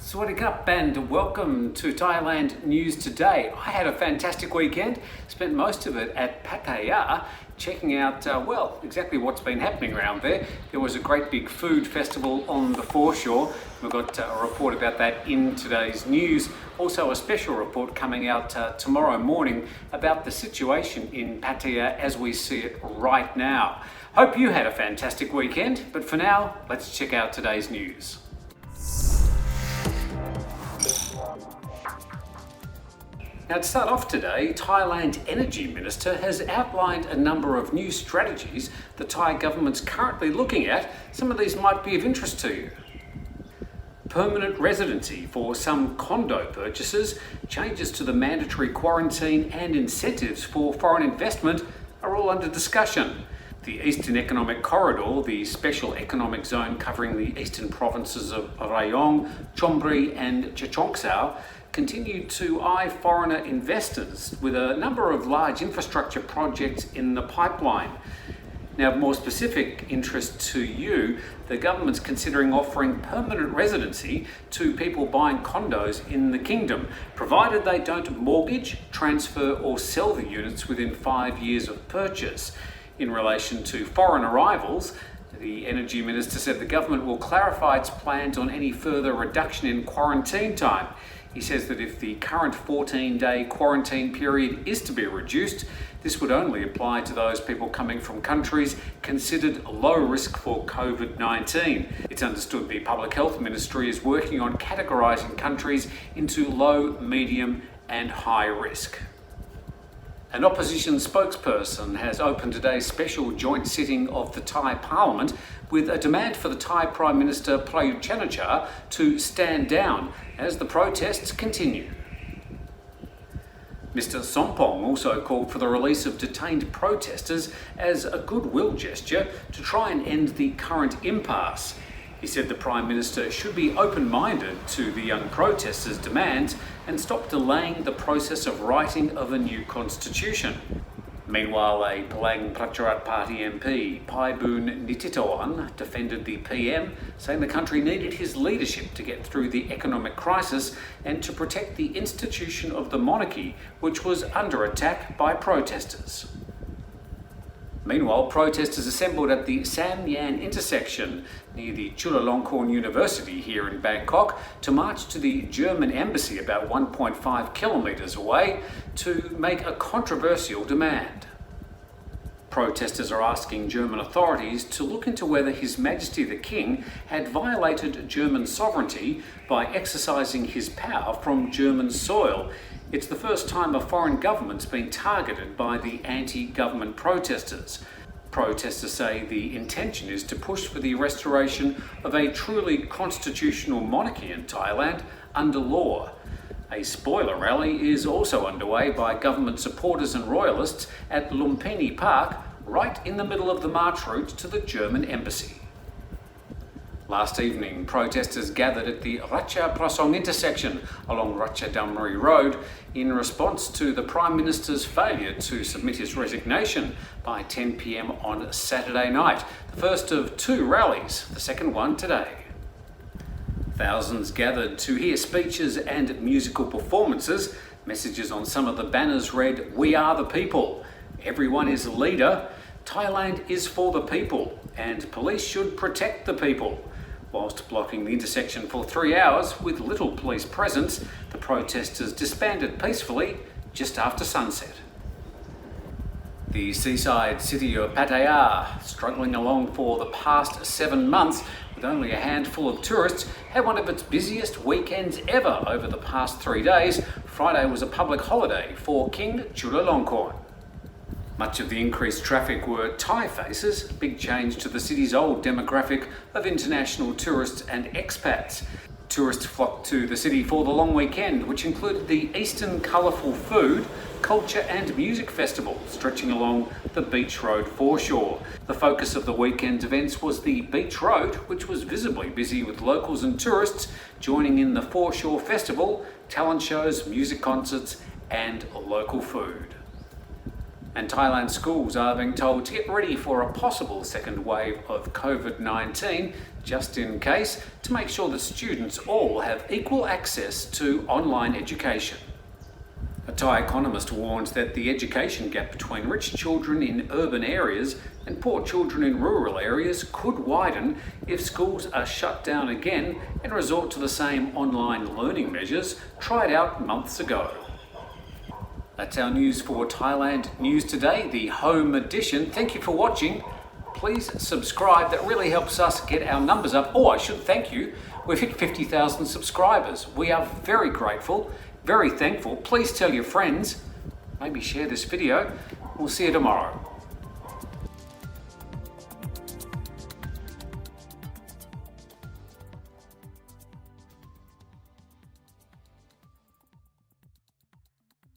Sawasdee Krap and welcome to Thailand News Today. I had a fantastic weekend, spent most of it at Pattaya checking out, exactly what's been happening around there. There was a great big food festival on the foreshore. We've got a report about that in today's news. Also a special report coming out tomorrow morning about the situation in Pattaya as we see it right now. Hope you had a fantastic weekend, but for now, let's check out today's news. Now, to start off today, Thailand Energy Minister has outlined a number of new strategies the Thai government's currently looking at. Some of these might be of interest to you. Permanent residency for some condo purchases, changes to the mandatory quarantine and incentives for foreign investment are all under discussion. The Eastern Economic Corridor, the special economic zone covering the eastern provinces of Rayong, Chon Buri and Chachoengsao, continued to eye foreigner investors with a number of large infrastructure projects in the pipeline. Now, of more specific interest to you, the government's considering offering permanent residency to people buying condos in the kingdom, provided they don't mortgage, transfer or sell the units within 5 years of purchase. In relation to foreign arrivals, the Energy Minister said the government will clarify its plans on any further reduction in quarantine time. He says that if the current 14-day quarantine period is to be reduced, this would only apply to those people coming from countries considered low risk for COVID-19. It's understood the Public Health Ministry is working on categorising countries into low, medium and high risk. An opposition spokesperson has opened today's special joint sitting of the Thai Parliament with a demand for the Thai Prime Minister Prayut Chan-o-cha to stand down as the protests continue. Mr. Sompong also called for the release of detained protesters as a goodwill gesture to try and end the current impasse. He said the Prime Minister should be open-minded to the young protesters' demands and stop delaying the process of writing of a new constitution. Meanwhile, a Palang Pracharat Party MP, Paibun Nititoan, defended the PM, saying the country needed his leadership to get through the economic crisis and to protect the institution of the monarchy, which was under attack by protesters. Meanwhile, protesters assembled at the Sam Yan intersection near the Chulalongkorn University here in Bangkok to march to the German embassy about 1.5 kilometres away to make a controversial demand. Protesters are asking German authorities to look into whether His Majesty the King had violated German sovereignty by exercising his power from German soil. It's the first time a foreign government's been targeted by the anti-government protesters. Protesters say the intention is to push for the restoration of a truly constitutional monarchy in Thailand under law. A spoiler rally is also underway by government supporters and royalists at Lumpini Park, right in the middle of the march route to the German embassy. Last evening, protesters gathered at the Ratchaprasong intersection along Ratchaprasong Road in response to the Prime Minister's failure to submit his resignation by 10 p.m. on Saturday night, the first of two rallies, the second one today. Thousands gathered to hear speeches and musical performances. Messages on some of the banners read, "We are the people," "Everyone is a leader," "Thailand is for the people," and "Police should protect the people." Whilst blocking the intersection for 3 hours with little police presence, the protesters disbanded peacefully just after sunset. The seaside city of Pattaya, struggling along for the past 7 months with only a handful of tourists, had one of its busiest weekends ever over the past 3 days. Friday was a public holiday for King Chulalongkorn. Much of the increased traffic were Thai faces, big change to the city's old demographic of international tourists and expats. Tourists flocked to the city for the long weekend, which included the Eastern Colourful Food, Culture and Music Festival, stretching along the Beach Road foreshore. The focus of the weekend's events was the Beach Road, which was visibly busy with locals and tourists joining in the foreshore festival, talent shows, music concerts and local food. And Thailand schools are being told to get ready for a possible second wave of COVID-19 just in case, to make sure that students all have equal access to online education. A Thai economist warns that the education gap between rich children in urban areas and poor children in rural areas could widen if schools are shut down again and resort to the same online learning measures tried out months ago. That's our news for Thailand News Today, the home edition. Thank you for watching. Please subscribe, that really helps us get our numbers up. Oh, I should thank you. We've hit 50,000 subscribers. We are very grateful, very thankful. Please tell your friends, maybe share this video. We'll see you tomorrow.